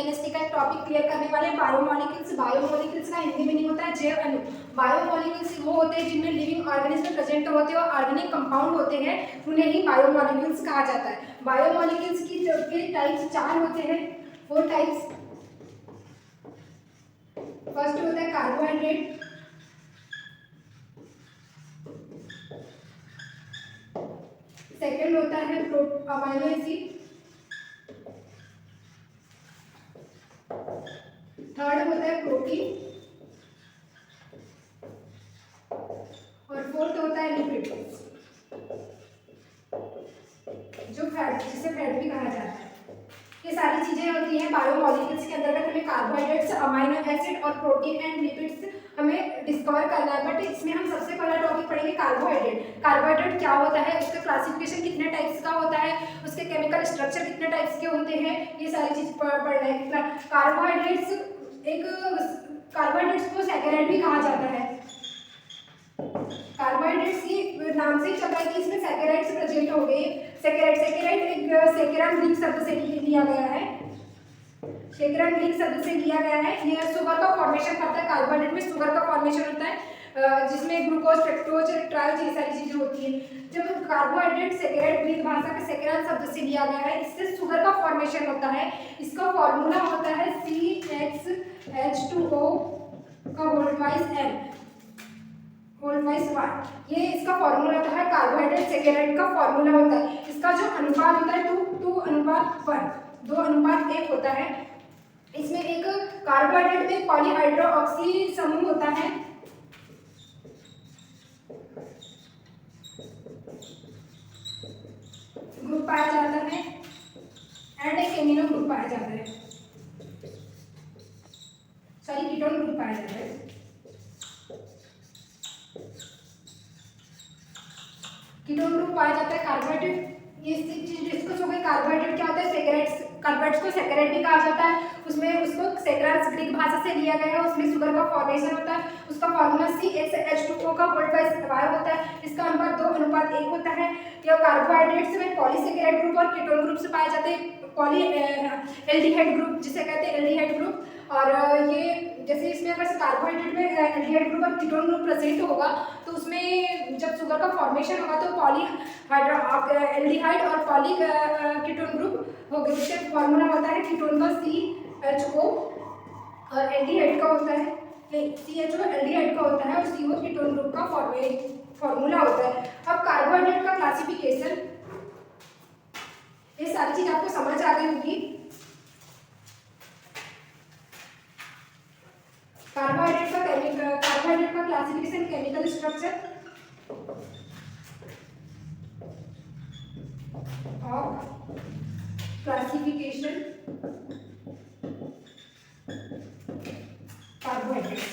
Chemistry का एक topic clear करने वाले हैं, बायोमोलिक्यूल्स। बायोमोलिक्यूल्स का हिंदी मीनिंग होता है जैव अणु। बायोमोलिक्यूल्स वो होते हैं जिनमें लिविंग ऑर्गेनिज्म प्रेजेंट होते हैं और ऑर्गेनिक कंपाउंड होते हैं, उन्हें ही बायोमोलिक्यूल्स कहा जाता है। बायोमोलिक्यूल्स के टाइप्स 4 होते हैं, 4 टाइप्स। फर्स्ट होता है कार्बोहाइड्रेट, सेकेंड होता है अमाइनो एसिड, थर्ड होता है प्रोटीन और फोर्थ होता है लिपिड, जो फैट, जिसे फैट भी कहा जाता है। ये सारी चीजें होती हैं बायोमोलिक्यूल्स के अंतर्गत। हमें कार्बोहाइड्रेट्स, अमाइनो एसिड और प्रोटीन एंड लिपिड्स हमें डिस्कवर करना है। बट इसमें हम सबसे पहला टॉपिक पढ़ेंगे कार्बोहाइड्रेट। कार्बोहाइड्रेट क्या होता है, उसका क्लासिफिकेशन कितने टाइप्स का होता है, उसके केमिकल स्ट्रक्चर कितने टाइप्स के होते हैं, ये सारी चीज पढ़ना है। कार्बोहाइड्रेट्स को सैकेराइड भी कहा जाता है। कार्बोहाइड्रेट्स की नाम से चल रहा है कि इसमें सैकेराइड्स प्रेजेंट हो गए। सैकेराइड एक सैकेरान ग्रीक शब्द से लिया गया है। सैकेरान ग्रीक शब्द से लिया गया है। ये शुगर का फॉर्मेशन करता है। कार्बोहाइड्रेट में शुगर का फॉर्मेशन होता है, जिसमें ग्लूकोज, फ्रक्टोज, ट्राइज, ये सारी चीजें होती हैं। जब कार्बोहाइड्रेट सैकेराइड ग्रीक भाषा के सैकेरान शब्द से लिया गया है, इससे शुगर का फॉर्मेशन होता है। इसका फॉर्मूला होता है CHH2O का whole twice N whole twice Y। ये इसका फॉर्मूला होता है। कार्बोहाइड्रेट सैकेराइड का फॉर्मूला होता है। इसका जो अनुपात होता है 2:1, 2:1 होता है। इसमें एक कार्बोहाइड्रेट में पॉलीहाइड्रोक्सी समूह होता है, ग्रुप पाया जाता है, एंड एक एमिनो ग्रुप पाया जाता है, सॉरी कीटोन ग्रुप पाया जाता है। कीटोन ग्रुप पाया जाता है। कार्बोहाइड्रेट, ये चीज डिस्कस हो गई। कार्बोहाइड्रेट क्या होता है, सैकेराइड्स, कार्बोहाइड्रेट्स को सैकेराइड भी कहा जाता है। उसमें उसको सैकेराइड्स ग्रीक भाषा से लिया गया है। उसमें शुगर का फॉर्मेशन होता है। उसका फॉर्मूला CHH2O का होल ट्वाइस Y होता है। इसका अनुपात 2:1 होता है। यह कार्बोहाइड्रेट्स में पॉलीसैकेराइड ग्रुप और कीटोन ग्रुप से पाए जाते हैं। एल्डिहाइड ग्रुप जिसे कहते हैं, एल्डिहाइड ग्रुप। और ये जैसे इसमें अगर कार्बोहाइड्रेट में एल्डिहाइड ग्रुप और कीटोन ग्रुप प्रेजेंट होगा, तो उसमें जब शुगर का फॉर्मेशन होगा तो एल्डिहाइड और पॉली कीटोन ग्रुप हो गए। इसका फॉर्मूला होता है कीटोन का CHO और एल्डिहाइड का होता है CHO एल्डिहाइड का होता है और CO कीटोन ग्रुप का फॉर्मूला होता है। अब कार्बोहाइड्रेट का क्लासिफिकेशन, ये सारी चीज आपको समझ आ गई होगी। कार्बोहाइड्रेट का classification, chemical structure of classification carbohydrates.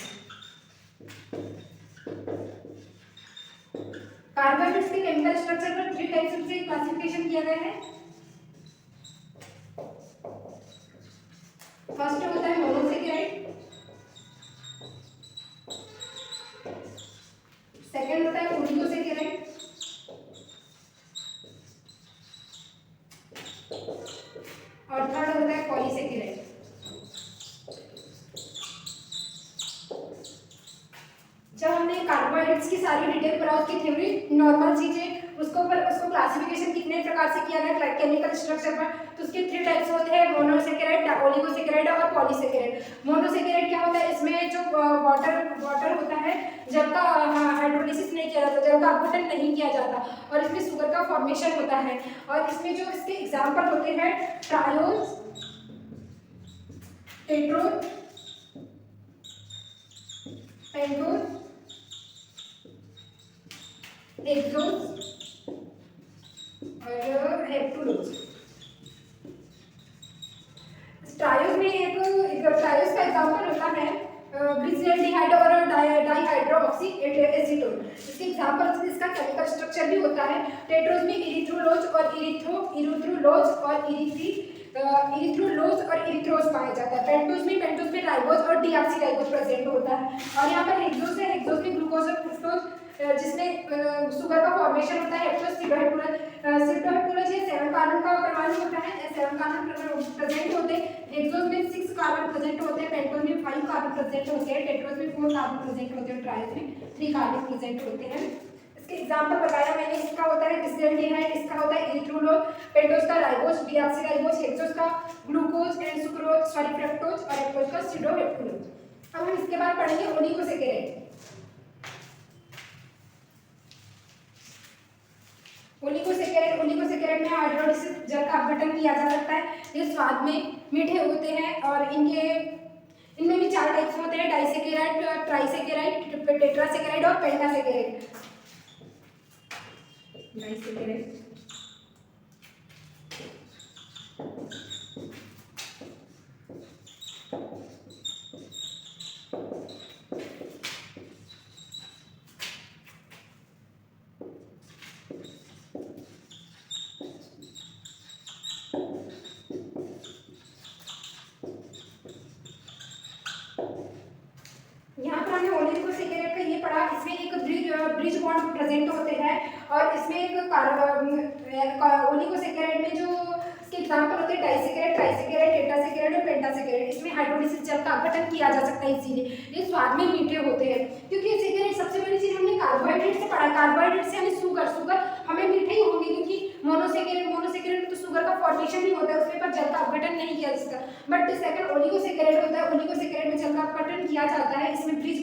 Carbohydrates के केमिकल स्ट्रक्चर पर 3 टाइप्स से क्लासिफिकेशन किया गया है। फर्स्ट होता है मोनोसैकेराइड, सेकेंड होता है ओलिगोसैकेराइड, और थर्ड होता है पॉलीसैकेराइड। जब हमने कार्बोहाइड्रेट्स की सारी डिटेल पढ़ा, उसकी थ्योरी, नॉर्मल चीजें, उसको क्लासिफिकेशन कितने प्रकार से किया गया केमिकल स्ट्रक्चर पर, तो उसके 3 टाइप्स होते हैं, मोनोसैकेराइड, ओलिगोसैकेराइड और पॉलीसैकेराइड। मोनोसैकेराइड क्या होता है, इसमें जो वाटर होता है, जल का हाइड्रोलिसिस नहीं किया जाता, जल का अपघटन नहीं किया जाता, और इसमें शुगर का फॉर्मेशन होता है। और इसमें जो इसके एग्जाम्पल होते हैं, ट्रायोज, टेट्रोज, पेंटोज, हेक्सोज और हेप्टुलोज। ट्रायोज में ट्रायोज का एग्जांपल होता है ग्लिसरॉल्डिहाइड और डाइहाइड्रोक्सी एसीटोन। इसके एग्जांपल, इसका केमिकल स्ट्रक्चर भी होता है। टेट्रोज में इरिथ्रोलोज और इरिथ्रोज पाया जाता है। पेंटोज में राइबोज और डीऑक्सी राइबोज प्रेजेंट होता है। और यहाँ पर हेक्सोज है, हेक्सोज में ग्लूकोज और फ्रुक्टोज जिसमें शुगर का फॉर्मेशन होता है सिप्रोहेप्टूरस ये 7 कार्बन का परमाणु होता है, 7 कार्बन प्रेजेंट होते हैं, हेक्सोस में 6 कार्बन प्रेजेंट होते हैं, पेंटोस में 5 कार्बन प्रेजेंट होते हैं, टेट्रोस में 4 कार्बन प्रेजेंट होते हैं, ट्राइस में 3 कार्बन प्रेजेंट होते हैं। इसके एग्जांपल बताया मैंने, इसका होता है डिस्टेल्डिहाइड, इसका होता है इरिथ्रोलोल, पेंटोस का राइबोस, डीऑक्सीराइबोस, हेक्सोस का glucose and sucrose sorry fructose और एक्टोज का सिडोहेप्टूलोज। अब हम इसके बाद पढ़ेंगे ओलिगोसैकेराइड। ओलिगोसैकेराइड में हाइड्रोलिसिस जल का अपघटन किया जा सकता है। ये स्वाद में मीठे होते हैं और इनमें भी 4 टाइप्स होते हैं, डाइसैकेराइड, ट्राइसैकेराइड, टेट्रासैकेराइड और पेंटासैकेराइड। डाइसैकेराइड, यहाँ पर हमने ओलिगोसैकेराइड का ये पढ़ा, इसमें एक ब्रिज बॉन्ड प्रेजेंट होते हैं और इसमें एक ओलिगोसैकेराइड में जो इसके एग्जांपल होते हैं डाइसैकेराइड, ट्राइसैकेराइड, टेट्रासैकेराइड और पेंटासैकेराइड। इसमें हाइड्रोलिसिस जल का अपघटन किया जा सकता है, इसीलिए ये स्वाद में मीठे होते हैं। क्योंकि सैकेराइड सबसे बड़ी चीज हमने कार्बोहाइड्रेट से पढ़ा, कार्बोहाइड्रेट से हमें शुगर हमें मीठे ही होंगे, क्योंकि मोनोसैकेराइड में तो शुगर का फॉर्मेशन नहीं होता है, उसमें पर जल का अपघटन नहीं किया जाता। बट सेकंड ओलिगोसैकेराइड होता है, ओलिगोसैकेराइड में जल का अपघटन किया जाता है, इसमें ब्रिज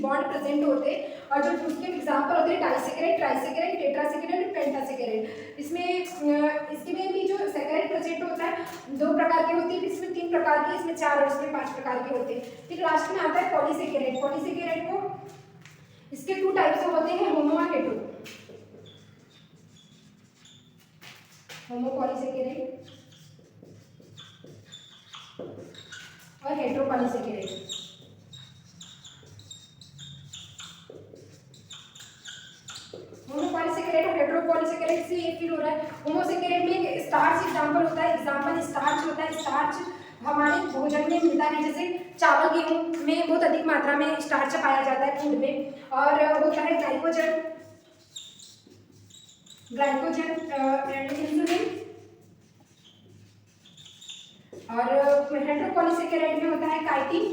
बॉन्ड प्रेजेंट होते हैं और जो उसके एग्जांपल होते हैं डाइसैकेराइड, ट्राइसैकेराइड, टेट्रासैकेराइड और पेंटासैकेराइड। इसके में भी जो सैकेराइड प्रेजेंट होता है 2 प्रकार के होते हैं, इसमें 3 प्रकार के, इसमें 4 और इसमें 5 प्रकार के होते हैं। फिर लास्ट में आता है पॉलीसैकेराइड। पॉलीसैकेराइड को इसके 2 टाइप्स होते हैं, होमो और हेटेरो। होमोपॉलीसैकेराइड और हेटेरोपॉलीसैकेराइड। होमोपॉलीसैकेराइड और हेटेरोपॉलीसैकेराइड से ये फील हो रहा है। होमोसैकेराइड में स्टार्च एग्जांपल होता है, एग्जांपल स्टार्च होता है। स्टार्च हमारे भोजन में मिलता है, जैसे चावल गेहूं में बहुत अधिक मात्रा में स्टार्च पाया जाता है फूड में। और होता है ग्लाइकोजन एंड इंसुलिन। और हेटेरोपॉलीसैकेराइड में होता है काइटिन,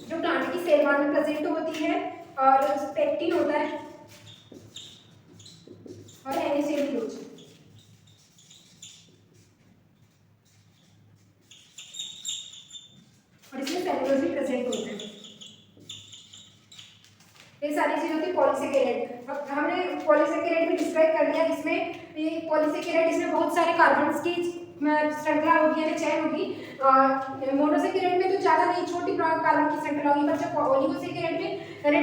जो प्लांट की सेल वॉल में प्रेजेंट होती है, और पेक्टिन होता है और एनिसेल्यूलोज। और इसमें सेलुलोज भी प्रेजेंट होता है। ये सारी चीज होती है पॉलीसैकेराइड। अब हमने पॉलीसैकेराइड भी डिस्क्राइब कर लिया। इसमें ये पॉलीसैकेराइड, इसमें बहुत सारे कार्बन्स की श्रृंखला होगी यानी चैन होगी। मोनोसैकेराइड में तो ज़्यादा नहीं, छोटी कार्बन की श्रृंखला होगी, पर जब ओलिगोसैकेराइड में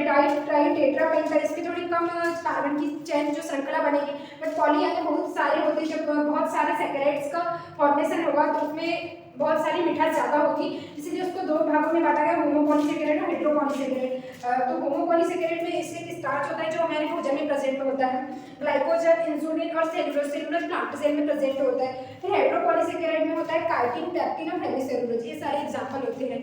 डाई ट्राई टेट्रा पेंटा, इसमें थोड़ी कम कार्बन की चैन जो श्रृंखला बनेगी। बट पॉली यानी बहुत सारे होते हैं, जब बहुत सारे सैकेराइड्स का फॉर्मेशन होगा तो उसमें बहुत सारी मिठास ज़्यादा होगी, इसीलिए उसको 2 भागों में बांटा गया, होमोपॉलीसैकेराइड और हेटेरोपॉलीसैकेराइड। तो होमोपॉलीसैकेराइड में इसमें स्टार्च होता है जो हमारे भोजन में प्रेजेंट होता है, ग्लाइकोजन, इंसुलिन और सेलुलोज प्लांट सेल में प्रेजेंट होता है। फिर हेटेरोपॉलीसैकेराइड में होता है काइटिन, पेक्टिन और हेमिसेलुलोज। ये सारे एग्जांपल होते हैं।